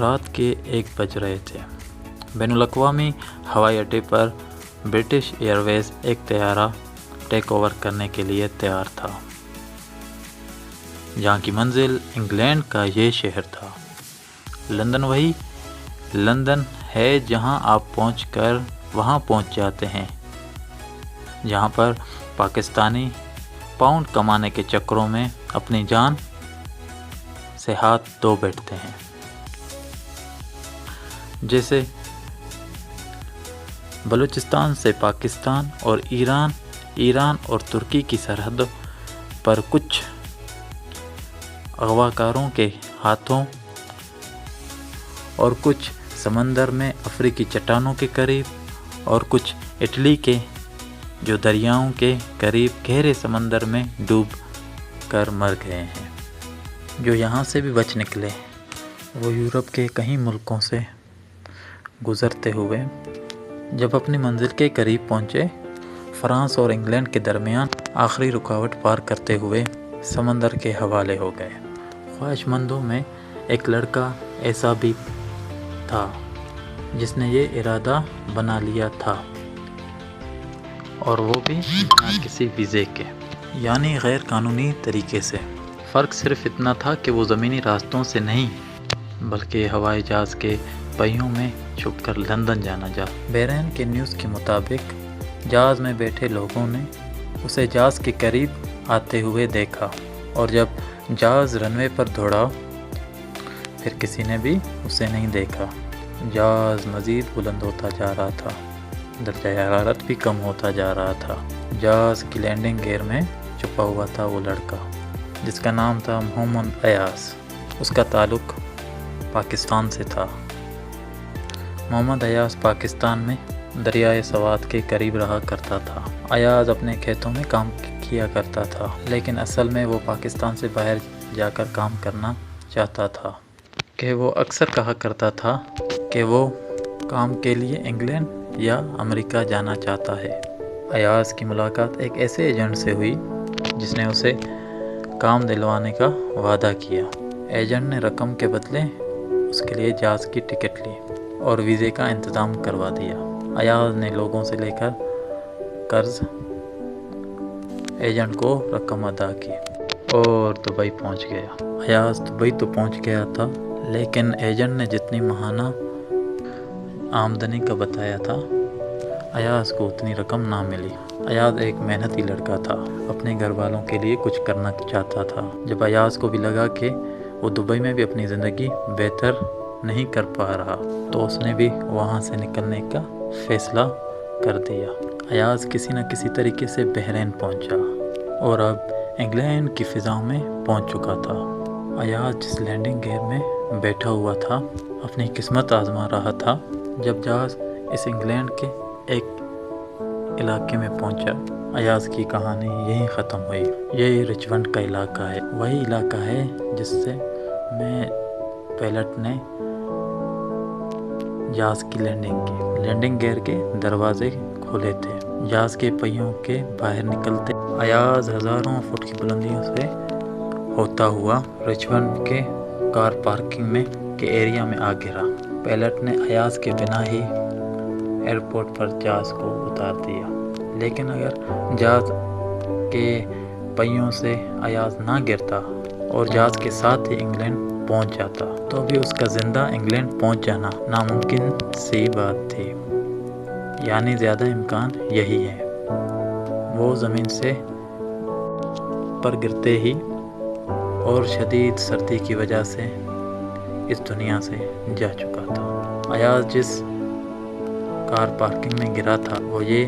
رات کے 1 بج رہے تھے۔ بین الاقوامی ہوائی اڈے پر برٹش ایئر ویز ایک طیارہ ٹیک اوور کرنے کے لیے تیار تھا، جہاں کی منزل انگلینڈ کا یہ شہر تھا۔ لندن وہی لندن ہے جہاں آپ پہنچ کر وہاں پہنچ جاتے ہیں، جہاں پر پاکستانی پاؤنڈ کمانے کے چکروں میں اپنی جان سے ہاتھ دھو بیٹھتے ہیں۔ جیسے بلوچستان سے پاکستان اور ایران اور ترکی کی سرحد پر کچھ اغواکاروں کے ہاتھوں اور کچھ سمندر میں افریقی چٹانوں کے قریب اور کچھ اٹلی کے جو دریاؤں کے قریب گہرے سمندر میں ڈوب کر مر گئے ہیں۔ جو یہاں سے بھی بچ نکلے وہ یورپ کے کئی ملکوں سے گزرتے ہوئے جب اپنی منزل کے قریب پہنچے، فرانس اور انگلینڈ کے درمیان آخری رکاوٹ پار کرتے ہوئے سمندر کے حوالے ہو گئے۔ خواہش مندوں میں ایک لڑکا ایسا بھی تھا جس نے یہ ارادہ بنا لیا تھا، اور وہ بھی بنا کسی ویزے کے، یعنی غیر قانونی طریقے سے۔ فرق صرف اتنا تھا کہ وہ زمینی راستوں سے نہیں بلکہ ہوائی جہاز کے پہیوں میں چھپ کر لندن جانا چاہتا۔ بحرین کے نیوز کے مطابق جہاز میں بیٹھے لوگوں نے اسے جہاز کے قریب آتے ہوئے دیکھا، اور جب جہاز رن وے پر دوڑا پھر کسی نے بھی اسے نہیں دیکھا۔ جہاز مزید بلند ہوتا جا رہا تھا، درجہ حرارت بھی کم ہوتا جا رہا تھا۔ جہاز کی لینڈنگ گیئر میں چھپا ہوا تھا وہ لڑکا جس کا نام تھا محمد ایاز۔ اس کا تعلق پاکستان سے تھا۔ محمد ایاز پاکستان میں دریائے سوات کے قریب رہا کرتا تھا۔ ایاز اپنے کھیتوں میں کام کیا کرتا تھا، لیکن اصل میں وہ پاکستان سے باہر جا کر کام کرنا چاہتا تھا۔ کہ وہ اکثر کہا کرتا تھا کہ وہ کام کے لیے انگلینڈ یا امریکہ جانا چاہتا ہے۔ ایاز کی ملاقات ایک ایسے ایجنٹ سے ہوئی جس نے اسے کام دلوانے کا وعدہ کیا۔ ایجنٹ نے رقم کے بدلے اس کے لیے جہاز کی ٹکٹ لی اور ویزے کا انتظام کروا دیا۔ ایاز نے لوگوں سے لے کر قرض ایجنٹ کو رقم ادا کی اور دبئی پہنچ گیا۔ ایاز دبئی تو پہنچ گیا تھا، لیکن ایجنٹ نے جتنی ماہانہ آمدنی کا بتایا تھا ایاز کو اتنی رقم نہ ملی۔ ایاز ایک محنتی لڑکا تھا، اپنے گھر والوں کے لیے کچھ کرنا چاہتا تھا۔ جب ایاز کو بھی لگا کہ وہ دبئی میں بھی اپنی زندگی بہتر نہیں کر پا رہا تو اس نے بھی وہاں سے نکلنے کا فیصلہ کر دیا۔ ایاز کسی نہ کسی طریقے سے بحرین پہنچا اور اب انگلینڈ کی فضاؤں میں پہنچ چکا تھا۔ ایاز جس لینڈنگ گیئر میں بیٹھا ہوا تھا اپنی قسمت آزما رہا تھا۔ جب جہاز اس انگلینڈ کے ایک علاقے میں پہنچا، ایاز کی کہانی یہیں ختم ہوئی۔ یہ رچمنڈ کا علاقہ ہے، وہی علاقہ ہے جس سے میں پائلٹ نے جہاز کی لینڈنگ گیئر کے دروازے کھولے تھے۔ جہاز کے پہیوں کے باہر نکلتے ایاز ہزاروں فٹ کی بلندیوں سے ہوتا ہوا رچمنڈ کے کار پارکنگ کے ایریا میں آ گرا۔ پائلٹ نے ایاز کے بنا ہی ایئرپورٹ پر جہاز کو اتار دیا، لیکن اگر جہاز کے پہیوں سے ایاز نہ گرتا اور جہاز کے ساتھ ہی انگلینڈ پہنچ جاتا تو بھی اس کا زندہ انگلینڈ پہنچ جانا ناممکن سی بات تھی۔ یعنی زیادہ امکان یہی ہے۔ وہ زمین سے پر گرتے ہی اور شدید سردی کی وجہ سے اس دنیا سے جا چکا تھا۔ ایاز جس کار پارکنگ میں گرا تھا وہ یہ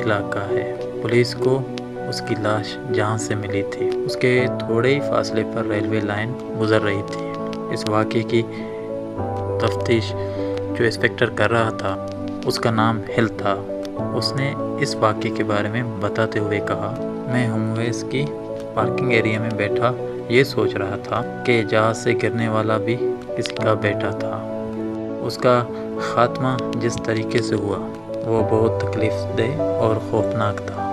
علاقہ ہے۔ پولیس کو اس کی لاش جہاں سے ملی تھی اس کے تھوڑے ہی فاصلے پر ریلوے لائن گزر رہی تھی۔ اس واقعے کی تفتیش جو انسپکٹر کر رہا تھا اس کا نام ہل تھا۔ اس نے اس واقعے کے بارے میں بتاتے ہوئے کہا، میں ہومویز کی پارکنگ ایریا میں بیٹھا یہ سوچ رہا تھا کہ جہاز سے گرنے والا بھی کسی کا بیٹا تھا۔ اس کا خاتمہ جس طریقے سے ہوا وہ بہت تکلیف دہ اور خوفناک تھا۔